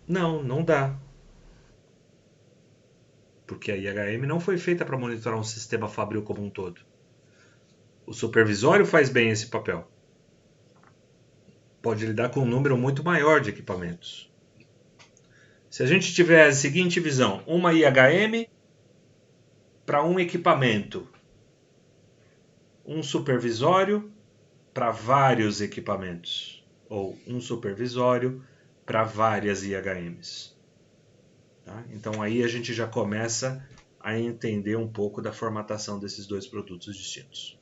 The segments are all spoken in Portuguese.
Não, não dá. Porque a IHM não foi feita para monitorar um sistema fabril como um todo. O supervisório faz bem esse papel. Pode lidar com um número muito maior de equipamentos. Se a gente tiver a seguinte visão, uma IHM para um equipamento, um supervisório para vários equipamentos, ou um supervisório para várias IHMs. Tá? Então aí a gente já começa a entender um pouco da formatação desses dois produtos distintos.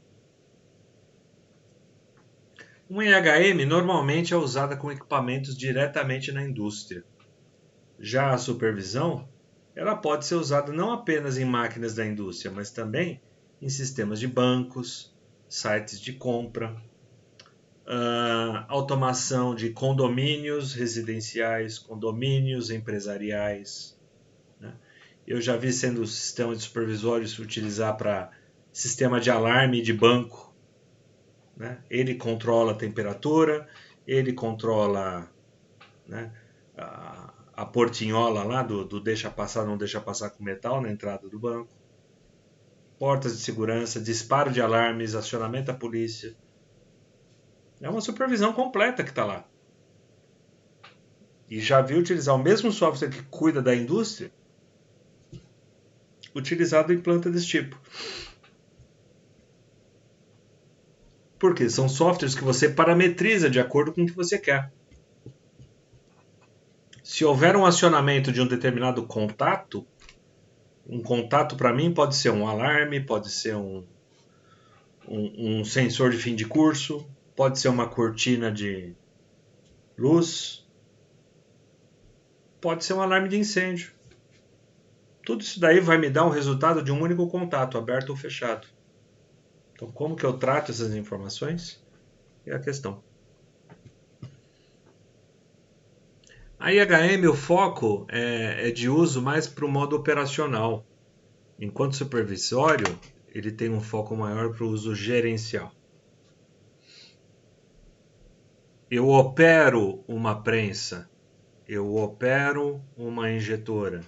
Uma IHM normalmente é usada com equipamentos diretamente na indústria. Já a supervisão, ela pode ser usada não apenas em máquinas da indústria, mas também em sistemas de bancos, sites de compra, automação de condomínios residenciais, condomínios empresariais. Né? Eu já vi sendo o sistema de supervisório se utilizar para sistema de alarme de banco. Né? Ele controla a temperatura, ele controla, né, a portinhola lá do deixa passar, não deixa passar com metal na entrada do banco, portas de segurança, disparo de alarmes, acionamento da polícia. É uma supervisão completa que está lá. E já vi utilizar o mesmo software que cuida da indústria, utilizado em planta desse tipo. Porque são softwares que você parametriza de acordo com o que você quer. Se houver um acionamento de um determinado contato, um contato para mim pode ser um alarme, pode ser um sensor de fim de curso, pode ser uma cortina de luz, pode ser um alarme de incêndio. Tudo isso daí vai me dar um resultado de um único contato, aberto ou fechado. Então, como que eu trato essas informações? É a questão. A IHM, o foco é de uso mais para o modo operacional, enquanto supervisório, ele tem um foco maior para o uso gerencial. Eu opero uma prensa, eu opero uma injetora,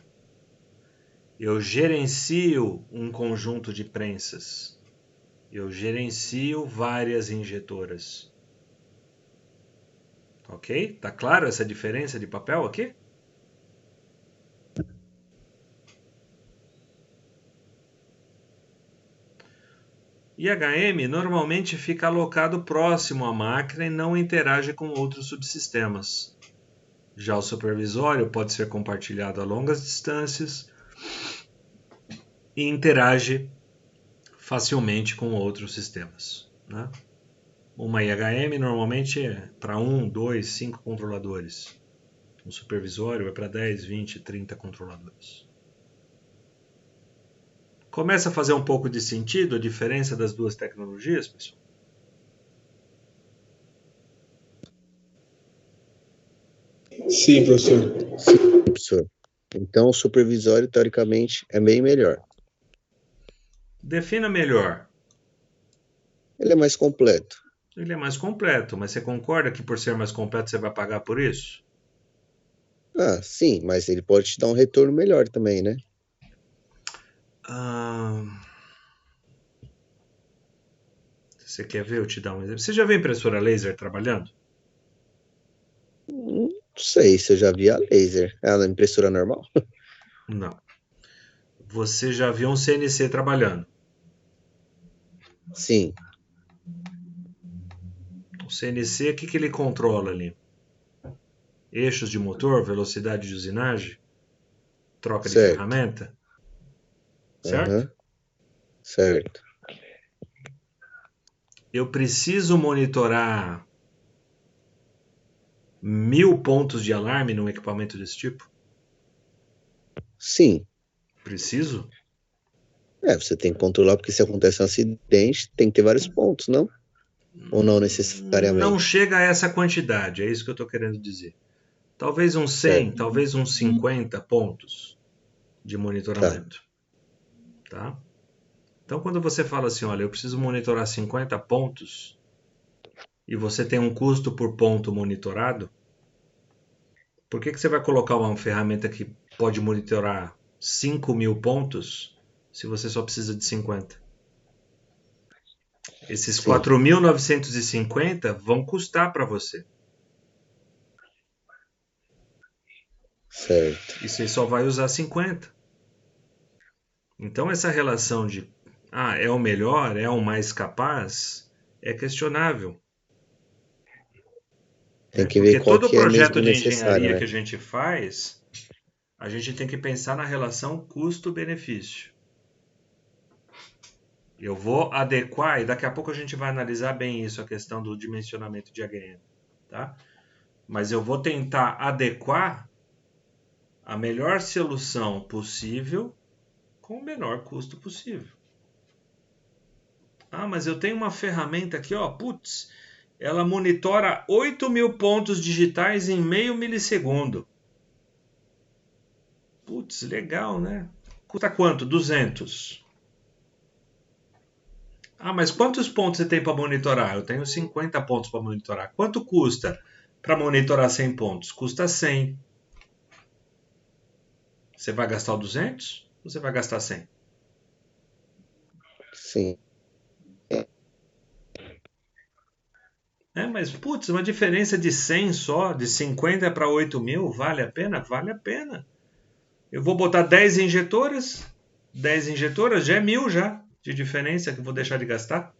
eu gerencio um conjunto de prensas, eu gerencio várias injetoras. Ok? Tá claro essa diferença de papel aqui? IHM normalmente fica alocado próximo à máquina e não interage com outros subsistemas. Já o supervisório pode ser compartilhado a longas distâncias e interage facilmente com outros sistemas. Né? Uma IHM normalmente é para 1, 2, 5 controladores. Um supervisório é para 10, 20, 30 controladores. Começa a fazer um pouco de sentido a diferença das duas tecnologias, pessoal? Sim, professor. Sim, professor. Então, o supervisório, teoricamente, é bem melhor. Defina melhor. Ele é mais completo. Ele é mais completo, mas você concorda que por ser mais completo você vai pagar por isso? Ah, sim, mas ele pode te dar um retorno melhor também, né? Você quer ver? Eu te dar um exemplo. Você já viu impressora laser trabalhando? Não sei se eu já vi a laser. Ah, na impressora normal? Não. Você já viu um CNC trabalhando? Sim, O CNC, o que ele controla ali? Eixos de motor, velocidade de usinagem, troca de certo. ferramenta, certo? Aham, certo. Eu preciso monitorar 1000 pontos de alarme num equipamento desse tipo? Sim. Preciso? Você tem que controlar, porque se acontece um acidente, tem que ter vários pontos, não? Ou não Não necessariamente? chega a essa quantidade, é isso que eu estou querendo dizer. Talvez uns 100, Certo, talvez uns 50 pontos de tá. monitoramento. Tá? Então, quando você fala assim, olha, eu preciso monitorar 50 pontos e você tem um custo por ponto monitorado, Por que você vai colocar uma ferramenta que pode monitorar 5.000 pontos se você só precisa de 50? Esses 4.950 vão custar para você. Certo. E você só vai usar 50. Então essa relação de é o melhor, é o mais capaz, é questionável. Tem que ver Porque qual todo que é projeto mesmo de necessário, engenharia né? que a gente faz, a gente tem que pensar na relação custo-benefício. Eu vou adequar, e daqui a pouco a gente vai analisar bem isso, a questão do dimensionamento de AGM, tá? Mas eu vou tentar adequar a melhor solução possível com o menor custo possível. Mas eu tenho uma ferramenta aqui, ó, putz, ela monitora 8.000 pontos digitais em meio milissegundo. Putz, legal, né? Custa quanto? 200. Mas quantos pontos você tem para monitorar? Eu tenho 50 pontos para monitorar. Quanto custa para monitorar 100 pontos? Custa 100. Você vai gastar 200 ou você vai gastar 100? Sim. Mas, putz, uma diferença de 100 só, de 50 para 8.000, vale a pena? Vale a pena. Eu vou botar 10 injetoras. 10 injetoras já é 1.000 já de diferença que eu vou deixar de gastar.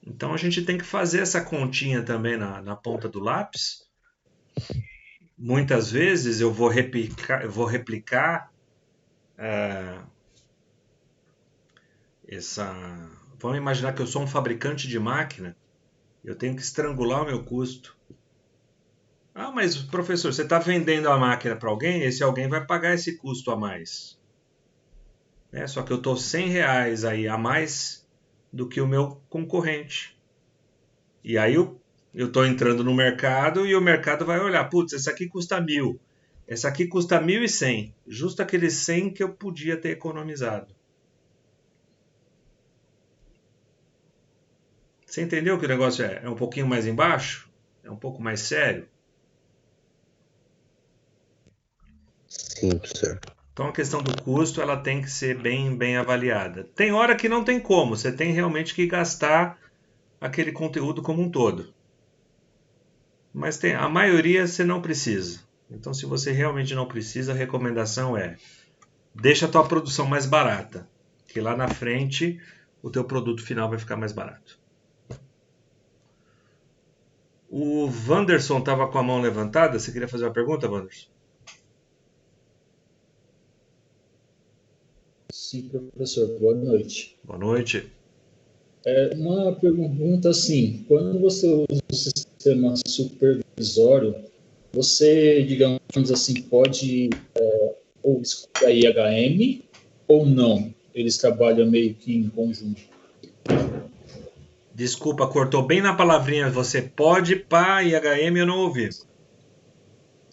Então a gente tem que fazer essa continha também na ponta do lápis. Muitas vezes eu vou replicar essa. Vamos imaginar que eu sou um fabricante de máquina. Eu tenho que estrangular o meu custo. Mas professor, você está vendendo a máquina para alguém? Esse alguém vai pagar esse custo a mais. Só que eu estou R$100 aí a mais do que o meu concorrente. E aí eu estou entrando no mercado e o mercado vai olhar, putz, essa aqui custa 1.000, essa aqui custa 1.100, justo aqueles 100 que eu podia ter economizado. Você entendeu que o negócio é um pouquinho mais embaixo? É um pouco mais sério? Sim, professor. Então a questão do custo ela tem que ser bem avaliada. Tem hora que não tem como, você tem realmente que gastar aquele conteúdo como um todo. Mas a maioria você não precisa. Então se você realmente não precisa, a recomendação é deixa a tua produção mais barata, que lá na frente o teu produto final vai ficar mais barato. O Wanderson estava com a mão levantada. Você queria fazer uma pergunta, Wanderson? Sim, professor. Boa noite. Boa noite. Uma pergunta assim, quando você usa o sistema supervisório, você, digamos assim, pode ou escolher a IHM ou não? Eles trabalham meio que em conjunto. Desculpa, cortou bem na palavrinha. Você pode, pá, IHM eu não ouvi.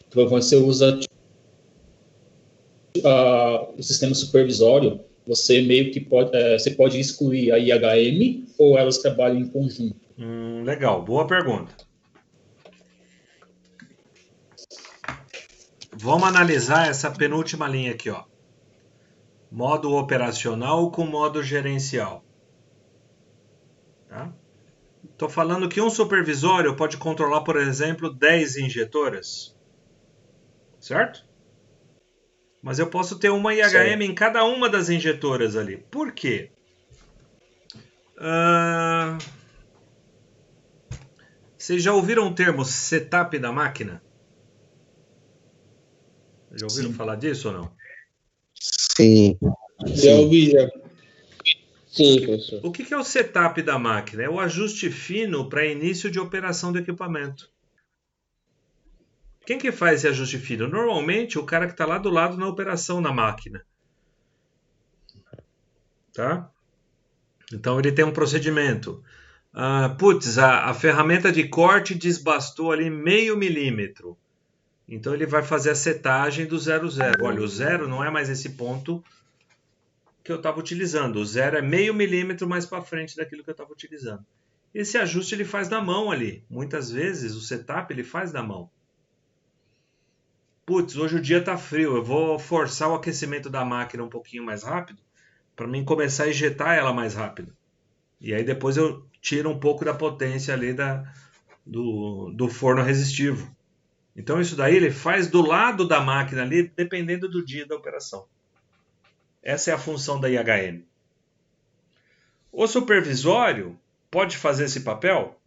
Então, você usa o sistema supervisório, você meio que pode excluir a IHM ou elas trabalham em conjunto? Legal, boa pergunta. Vamos analisar essa penúltima linha aqui, ó. Modo operacional com modo gerencial. Tá? Estou falando que um supervisório pode controlar, por exemplo, 10 injetoras. Certo? Mas eu posso ter uma IHM em cada uma das injetoras ali. Por quê? Vocês já ouviram o termo setup da máquina? Já ouviram falar disso ou não? Sim. Já ouvi, já. Sim, professor. O que é o setup da máquina? É o ajuste fino para início de operação do equipamento. Quem que faz esse ajuste fino? Normalmente o cara que está lá do lado na operação da máquina. Tá? Então ele tem um procedimento. A ferramenta de corte desbastou ali 0,5 milímetro. Então ele vai fazer a setagem do 0,0. Olha, o 0 não é mais esse ponto que eu estava utilizando. O 0 é 0,5 milímetro mais para frente daquilo que eu estava utilizando. esse ajuste ele faz na mão ali. Muitas vezes o setup ele faz na mão. Putz, hoje o dia está frio, eu vou forçar o aquecimento da máquina um pouquinho mais rápido para mim começar a injetar ela mais rápido. E aí depois eu tiro um pouco da potência ali do forno resistivo. Então isso daí ele faz do lado da máquina ali, dependendo do dia da operação. Essa é a função da IHM. O supervisório pode fazer esse papel?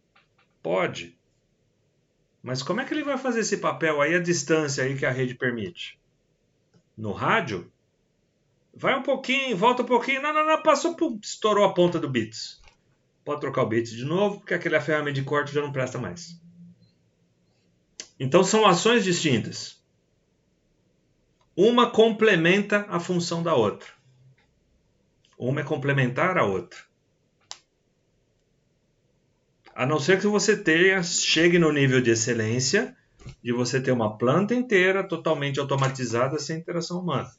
Pode. Mas como é que ele vai fazer esse papel aí à distância aí que a rede permite? No rádio? Vai um pouquinho, volta um pouquinho, não, passou, pum, estourou a ponta do bits. Pode trocar o bits de novo, porque aquela ferramenta de corte já não presta mais. Então são ações distintas. Uma complementa a função da outra. Uma é complementar a outra. A não ser que você chegue no nível de excelência de você ter uma planta inteira totalmente automatizada sem interação humana.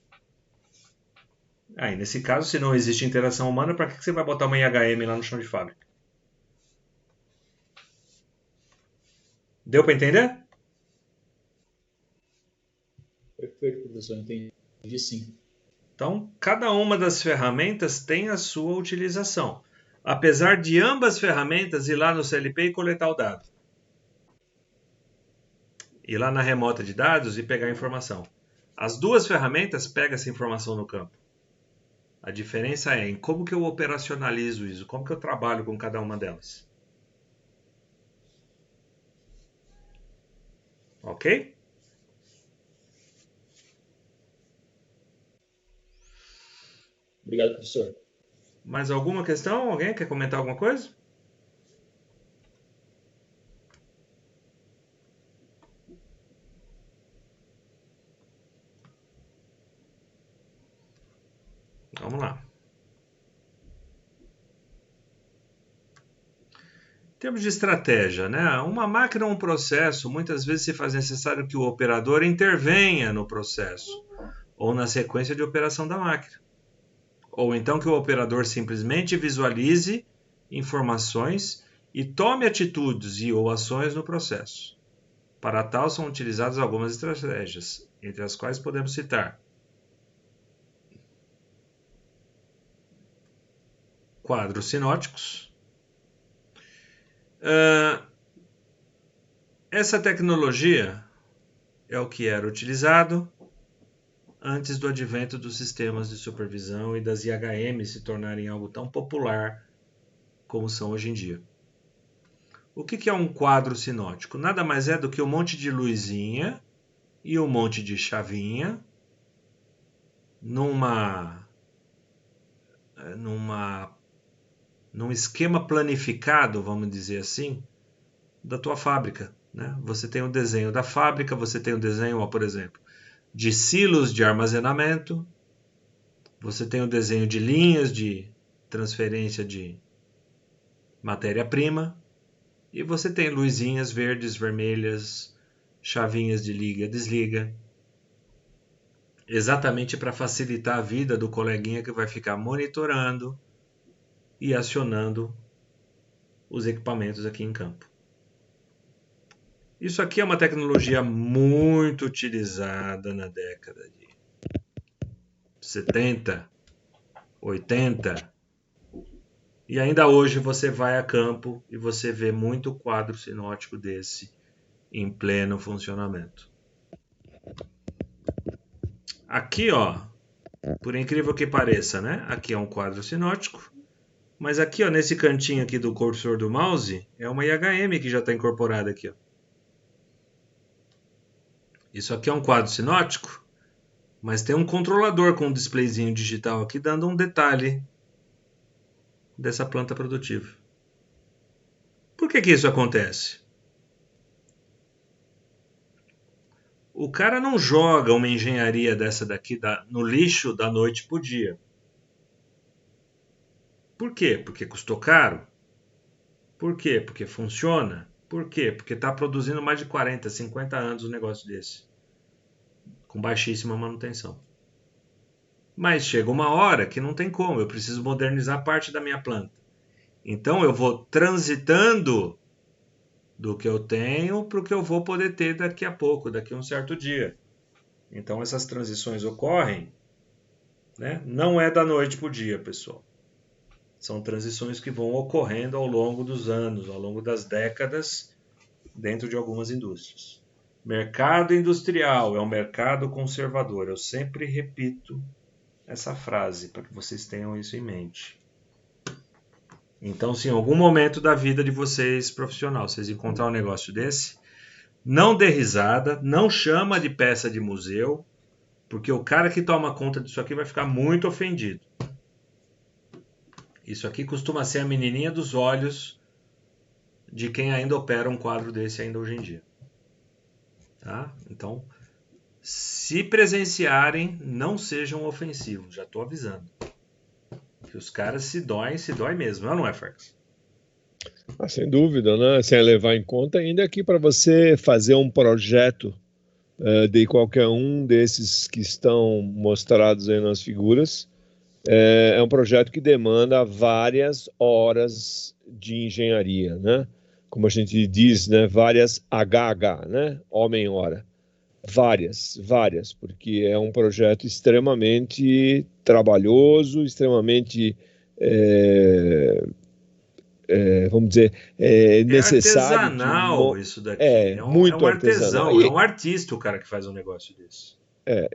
Aí, nesse caso, se não existe interação humana, para que você vai botar uma IHM lá no chão de fábrica? Deu para entender? Perfeito, professor, entendi sim. Então, cada uma das ferramentas tem a sua utilização. Apesar de ambas ferramentas ir lá no CLP e coletar o dado. Ir lá na remota de dados e pegar a informação. As duas ferramentas pegam essa informação no campo. A diferença é em como que eu operacionalizo isso, como que eu trabalho com cada uma delas. Ok? Obrigado, professor. Mais alguma questão? Alguém quer comentar alguma coisa? Vamos lá. Em termos de estratégia, né? Uma máquina ou um processo, muitas vezes se faz necessário que o operador intervenha no processo ou na sequência de operação da máquina. Ou então que o operador simplesmente visualize informações e tome atitudes e ou ações no processo. Para tal são utilizadas algumas estratégias, entre as quais podemos citar quadros sinóticos. Essa tecnologia é o que era utilizado antes do advento dos sistemas de supervisão e das IHM se tornarem algo tão popular como são hoje em dia. O que é um quadro sinótico? Nada mais é do que um monte de luzinha e um monte de chavinha num esquema planificado, vamos dizer assim, da tua fábrica. Né? Você tem o desenho da fábrica, você tem o desenho, por exemplo, de silos de armazenamento, você tem o desenho de linhas de transferência de matéria-prima, e você tem luzinhas verdes, vermelhas, chavinhas de liga, desliga, exatamente para facilitar a vida do coleguinha que vai ficar monitorando e acionando os equipamentos aqui em campo. Isso aqui é uma tecnologia muito utilizada na década de 70, 80. E ainda hoje você vai a campo e você vê muito quadro sinótico desse em pleno funcionamento. Aqui, ó, por incrível que pareça, né? Aqui é um quadro sinótico, mas aqui, ó, nesse cantinho aqui do cursor do mouse, é uma IHM que já está incorporada aqui, ó. Isso aqui é um quadro sinótico, mas tem um controlador com um displayzinho digital aqui dando um detalhe dessa planta produtiva. Por que isso acontece? O cara não joga uma engenharia dessa daqui no lixo da noite pro dia. Por quê? Porque custou caro? Por quê? Porque funciona? Por quê? Porque está produzindo mais de 40, 50 anos um negócio desse, com baixíssima manutenção. Mas chega uma hora que não tem como, eu preciso modernizar parte da minha planta. Então eu vou transitando do que eu tenho para o que eu vou poder ter daqui a pouco, daqui a um certo dia. Então essas transições ocorrem, né? Não é da noite para o dia, pessoal. São transições que vão ocorrendo ao longo dos anos, ao longo das décadas, dentro de algumas indústrias. Mercado industrial é um mercado conservador. Eu sempre repito essa frase para que vocês tenham isso em mente. Então, se em algum momento da vida de vocês, profissional, vocês encontrar um negócio desse, não dê risada, não chama de peça de museu, porque o cara que toma conta disso aqui vai ficar muito ofendido. Isso aqui costuma ser a menininha dos olhos de quem ainda opera um quadro desse ainda hoje em dia. Tá? Então, se presenciarem, não sejam ofensivos, já estou avisando. Que os caras se dói mesmo, não é, Farkas? Sem dúvida, né? Sem levar em conta ainda que para você fazer um projeto de qualquer um desses que estão mostrados aí nas figuras, é um projeto que demanda várias horas de engenharia, né? Como a gente diz, né? Várias HH, né? Homem-hora. Várias, porque é um projeto extremamente trabalhoso, extremamente, vamos dizer, necessário. Artesanal isso daqui. É muito um artesão, artesanal. É um artista o cara que faz um negócio desse.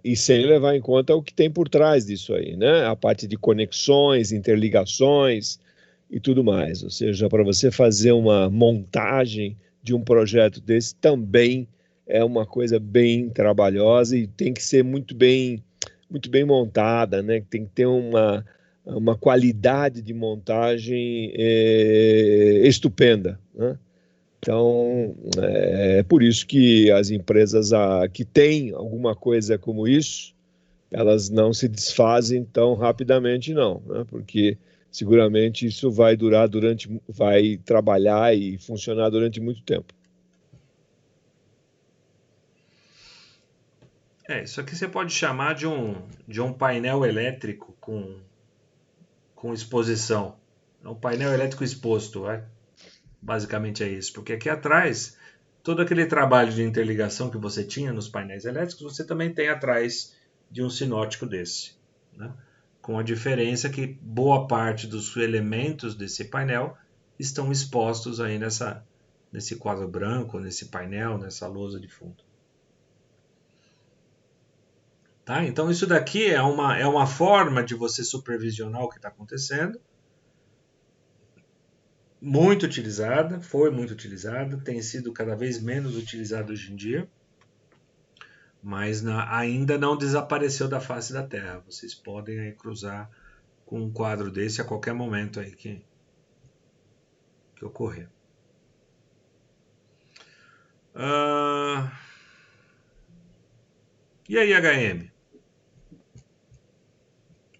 E sem levar em conta o que tem por trás disso aí, né? A parte de conexões, interligações e tudo mais. Ou seja, para você fazer uma montagem de um projeto desse também é uma coisa bem trabalhosa e tem que ser muito bem montada, né? Tem que ter uma qualidade de montagem estupenda, né? Então, é por isso que as empresas que têm alguma coisa como isso, elas não se desfazem tão rapidamente, não, né? Porque seguramente isso vai vai trabalhar e funcionar durante muito tempo. Isso aqui você pode chamar de um painel elétrico com exposição. É um painel elétrico exposto, vai? Basicamente é isso. Porque aqui atrás, todo aquele trabalho de interligação que você tinha nos painéis elétricos, você também tem atrás de um sinótico desse, né? Com a diferença que boa parte dos elementos desse painel estão expostos aí nesse quadro branco, nesse painel, nessa lousa de fundo. Tá? Então isso daqui é uma forma de você supervisionar o que está acontecendo. Muito utilizada, foi muito utilizada, tem sido cada vez menos utilizada hoje em dia, mas ainda não desapareceu da face da Terra. Vocês podem aí cruzar com um quadro desse a qualquer momento aí que ocorrer. E aí, HM?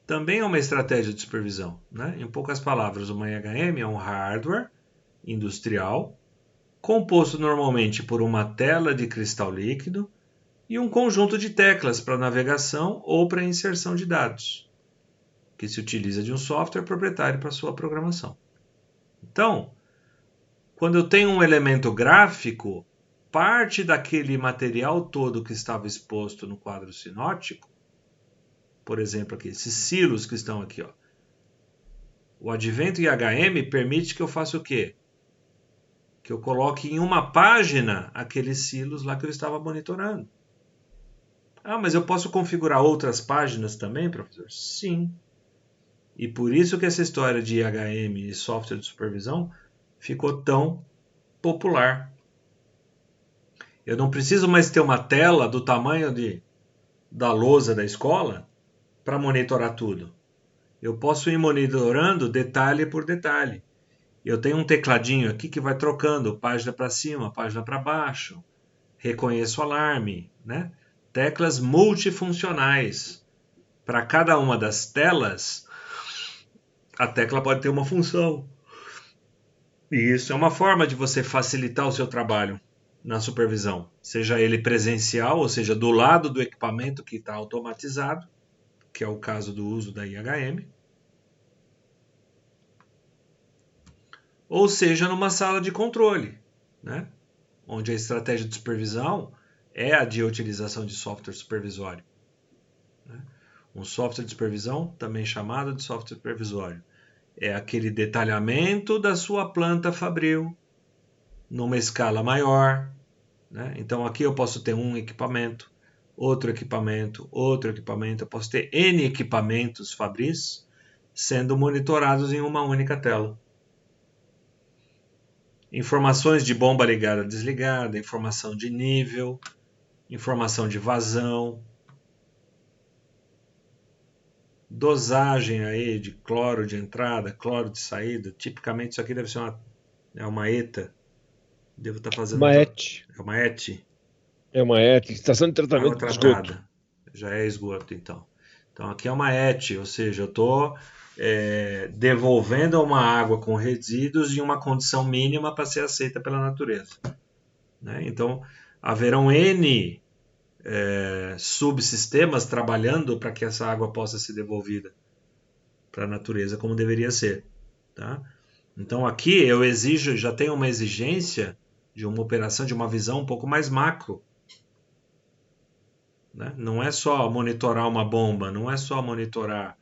Também é uma estratégia de supervisão, né? Em poucas palavras, uma IHM é um hardware industrial composto normalmente por uma tela de cristal líquido e um conjunto de teclas para navegação ou para inserção de dados, que se utiliza de um software proprietário para sua programação. Então, quando eu tenho um elemento gráfico, parte daquele material todo que estava exposto no quadro sinótico, por exemplo, aqui, esses silos que estão aqui, ó. O advento IHM permite que eu faça o quê? Que eu coloque em uma página aqueles silos lá que eu estava monitorando. Mas eu posso configurar outras páginas também, professor? Sim. E por isso que essa história de IHM e software de supervisão ficou tão popular. Eu não preciso mais ter uma tela do tamanho da lousa da escola para monitorar tudo. Eu posso ir monitorando detalhe por detalhe. Eu tenho um tecladinho aqui que vai trocando página para cima, página para baixo. Reconheço alarme, né? Teclas multifuncionais. Para cada uma das telas, a tecla pode ter uma função. E isso é uma forma de você facilitar o seu trabalho na supervisão. Seja ele presencial, ou seja, do lado do equipamento que está automatizado, que é o caso do uso da IHM. ou seja numa sala de controle, né? Onde a estratégia de supervisão é a de utilização de software supervisório. Né? Um software de supervisão, também chamado de software supervisório, é aquele detalhamento da sua planta fabril numa escala maior. Né? Então aqui eu posso ter um equipamento, outro equipamento, outro equipamento. Eu posso ter N equipamentos fabris sendo monitorados em uma única tela. Informações de bomba ligada, desligada, informação de nível, informação de vazão, dosagem aí de cloro de entrada, cloro de saída. Tipicamente isso aqui deve ser uma ETA. Devo estar fazendo Uma ET. É uma ET. É uma ET, estação de tratamento Água de esgoto. tratada. Já é esgoto, então. Então aqui é uma ET, ou seja, eu estou devolvendo uma água com resíduos em uma condição mínima para ser aceita pela natureza. Né? Então haverão N subsistemas trabalhando para que essa água possa ser devolvida para a natureza como deveria ser. Tá? Então aqui eu exijo, já tenho uma exigência de uma operação, de uma visão um pouco mais macro. Né? Não é só monitorar uma bomba, não é só monitorar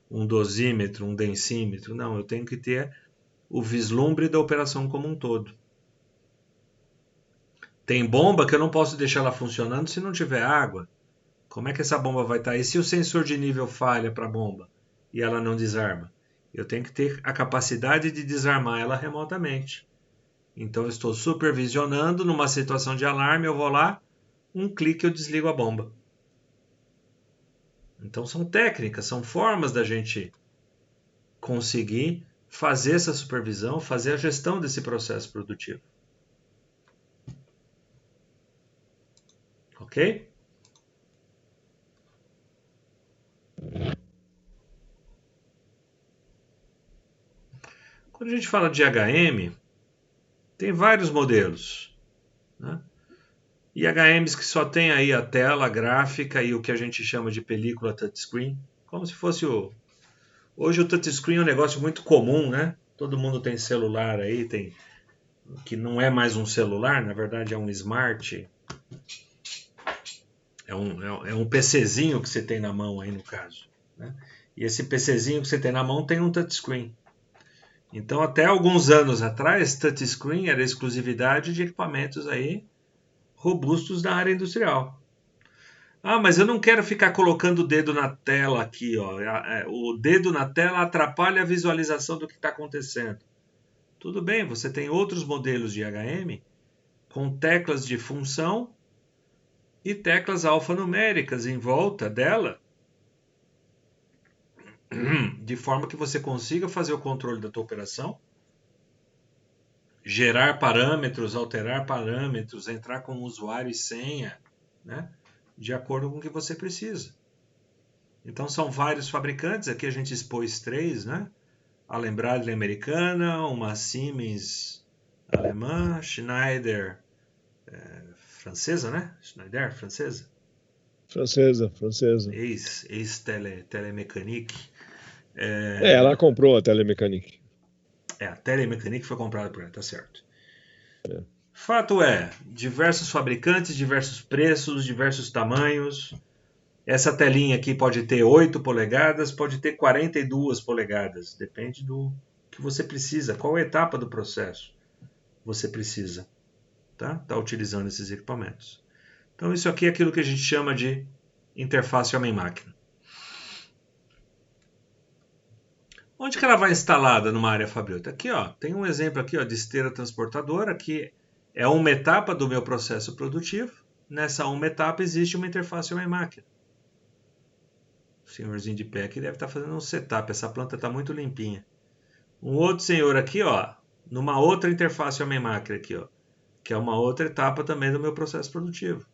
um dosímetro, um densímetro, não, eu tenho que ter o vislumbre da operação como um todo. Tem bomba que eu não posso deixar ela funcionando se não tiver água. Como é que essa bomba vai estar? E se o sensor de nível falha para a bomba e ela não desarma? Eu tenho que ter a capacidade de desarmar ela remotamente. Então eu estou supervisionando numa situação de alarme, eu vou lá, um clique eu desligo a bomba. Então são técnicas, são formas da gente conseguir fazer essa supervisão, fazer a gestão desse processo produtivo. Ok? Quando a gente fala de HM, tem vários modelos. Né? E HMs que só tem aí a tela gráfica e o que a gente chama de película touchscreen, como se fosse Hoje o touchscreen é um negócio muito comum, né? Todo mundo tem celular aí, que não é mais um celular, na verdade é um smart. É um PCzinho que você tem na mão aí no caso. Né? E esse PCzinho que você tem na mão tem um touchscreen. Então até alguns anos atrás, touchscreen era exclusividade de equipamentos aí robustos da área industrial. Ah, mas eu não quero ficar colocando o dedo na tela aqui. Ó. O dedo na tela atrapalha a visualização do que está acontecendo. Tudo bem, você tem outros modelos de HM com teclas de função e teclas alfanuméricas em volta dela, de forma que você consiga fazer o controle da tua operação, gerar parâmetros, alterar parâmetros, entrar com usuário e senha, né? De acordo com o que você precisa. Então são vários fabricantes, aqui a gente expôs 3, né? A Lembradle americana, uma Siemens alemã, Schneider francesa, né? Schneider, francesa. Francesa. Telemecanique. Ela comprou a Telemecanique. A Telemecanique foi comprada por ela, tá certo. Fato é, diversos fabricantes, diversos preços, diversos tamanhos. Essa telinha aqui pode ter 8 polegadas, pode ter 42 polegadas. Depende do que você precisa, qual etapa do processo você precisa tá utilizando esses equipamentos. Então isso aqui é aquilo que a gente chama de interface homem-máquina. Onde que ela vai instalada numa área fabril? Aqui, ó, tem um exemplo aqui, ó, de esteira transportadora, que é uma etapa do meu processo produtivo. Nessa uma etapa existe uma interface homem-máquina. O senhorzinho de pé aqui deve estar fazendo um setup. Essa planta está muito limpinha. Um outro senhor aqui, ó, numa outra interface homem-máquina aqui, ó, que é uma outra etapa também do meu processo produtivo.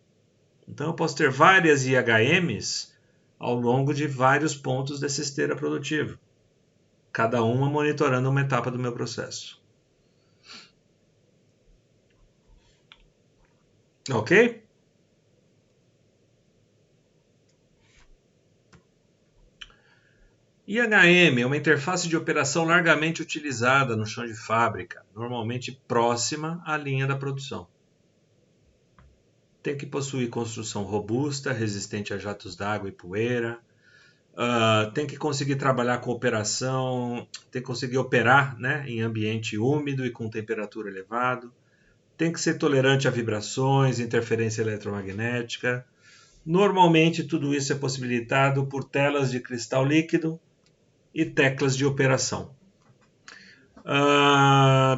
Então eu posso ter várias IHMs ao longo de vários pontos dessa esteira produtiva. Cada uma monitorando uma etapa do meu processo. Ok? IHM é uma interface de operação largamente utilizada no chão de fábrica, normalmente próxima à linha da produção. Tem que possuir construção robusta, resistente a jatos d'água e poeira. Tem que conseguir trabalhar com operação, tem que conseguir operar, né, em ambiente úmido e com temperatura elevada. Tem que ser tolerante a vibrações, interferência eletromagnética. Normalmente tudo isso é possibilitado por telas de cristal líquido e teclas de operação.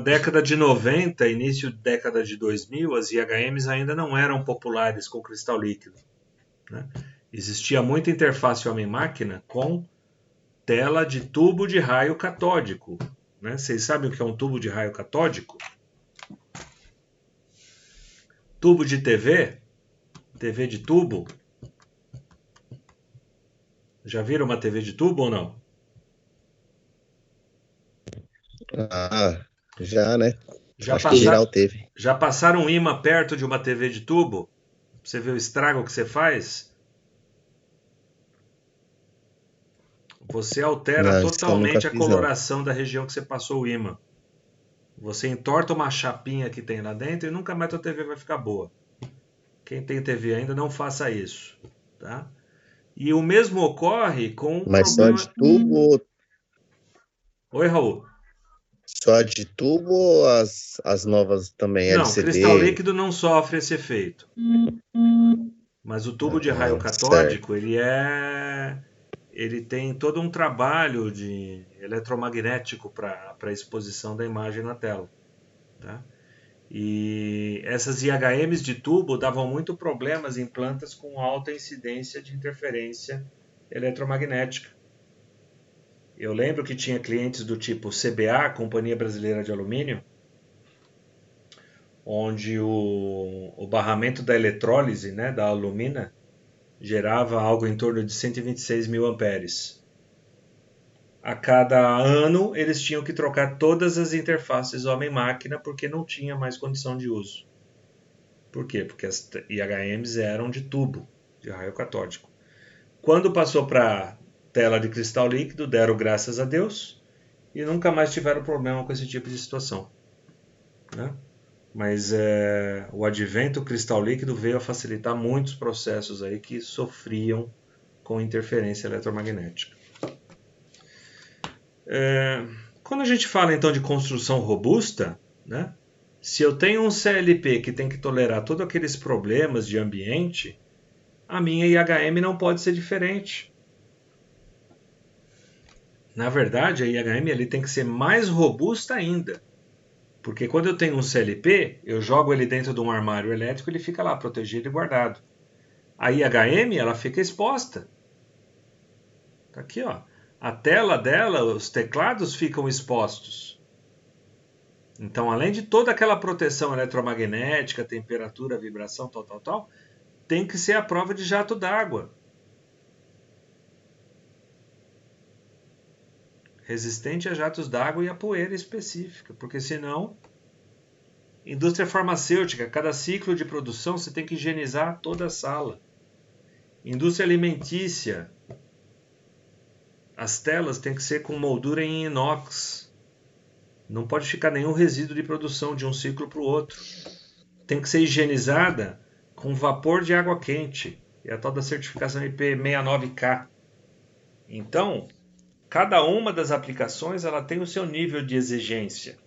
Década de 90, início da década de 2000, as IHMs ainda não eram populares com cristal líquido, né? Existia muita interface homem-máquina com tela de tubo de raio catódico, né? Vocês sabem o que é um tubo de raio catódico? Tubo de TV? TV de tubo? Já viram uma TV de tubo ou não? Já, né? Já, Acho que geral teve. Já passaram um imã perto de uma TV de tubo? Você vê o estrago que você faz? Você altera totalmente a coloração da região que você passou o imã. Você entorta uma chapinha que tem lá dentro e nunca mais a TV vai ficar boa. Quem tem TV ainda, não faça isso, tá? E o mesmo ocorre com... Mas problema... só de tubo? Oi, Raul. Só de tubo ou as novas também, não, LCD? Não, cristal líquido não sofre esse efeito. Mas o tubo de raio catódico, ele tem todo um trabalho de eletromagnético para a exposição da imagem na tela, tá? E essas IHMs de tubo davam muito problemas em plantas com alta incidência de interferência eletromagnética. Eu lembro que tinha clientes do tipo CBA, Companhia Brasileira de Alumínio, onde o barramento da eletrólise, né, da alumina, gerava algo em torno de 126 mil amperes. A cada ano, eles tinham que trocar todas as interfaces homem-máquina porque não tinha mais condição de uso. Por quê? Porque as IHMs eram de tubo, de raio catódico. Quando passou para tela de cristal líquido, deram graças a Deus e nunca mais tiveram problema com esse tipo de situação, né? Mas o advento do cristal líquido veio a facilitar muitos processos aí que sofriam com interferência eletromagnética. Quando a gente fala então de construção robusta, né, se eu tenho um CLP que tem que tolerar todos aqueles problemas de ambiente, a minha IHM não pode ser diferente. Na verdade, a IHM ele tem que ser mais robusta ainda. Porque quando eu tenho um CLP, eu jogo ele dentro de um armário elétrico, ele fica lá protegido e guardado. A IHM, ela fica exposta. Tá aqui, ó. A tela dela, os teclados ficam expostos. Então, além de toda aquela proteção eletromagnética, temperatura, vibração, tal, tem que ser a prova de jato d'água. Resistente a jatos d'água e a poeira específica, porque senão, indústria farmacêutica, cada ciclo de produção você tem que higienizar toda a sala. Indústria alimentícia, as telas têm que ser com moldura em inox. Não pode ficar nenhum resíduo de produção de um ciclo para o outro. Tem que ser higienizada com vapor de água quente. É a tal da certificação IP69K. Então, cada uma das aplicações ela tem o seu nível de exigência.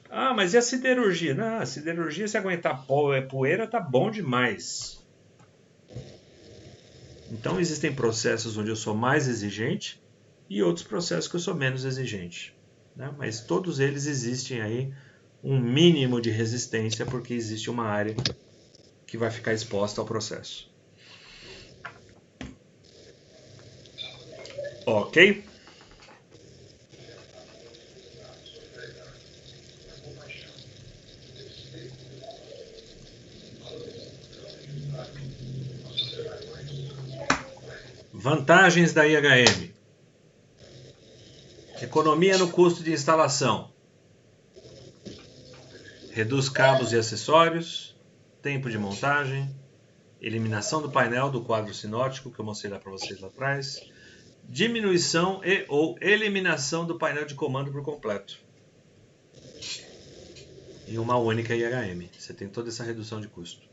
Ah, mas e a siderurgia? Não, a siderurgia, se aguentar poeira, tá bom demais. Então, existem processos onde eu sou mais exigente e outros processos que eu sou menos exigente, né? Mas todos eles existem aí um mínimo de resistência porque existe uma área que vai ficar exposta ao processo. Ok? Vantagens da IHM. Economia no custo de instalação. Reduz cabos e acessórios. Tempo de montagem. Eliminação do painel do quadro sinótico que eu mostrei lá para vocês lá atrás. diminuição e ou eliminação do painel de comando por completo. Em uma única IHM. Você tem toda essa redução de custo.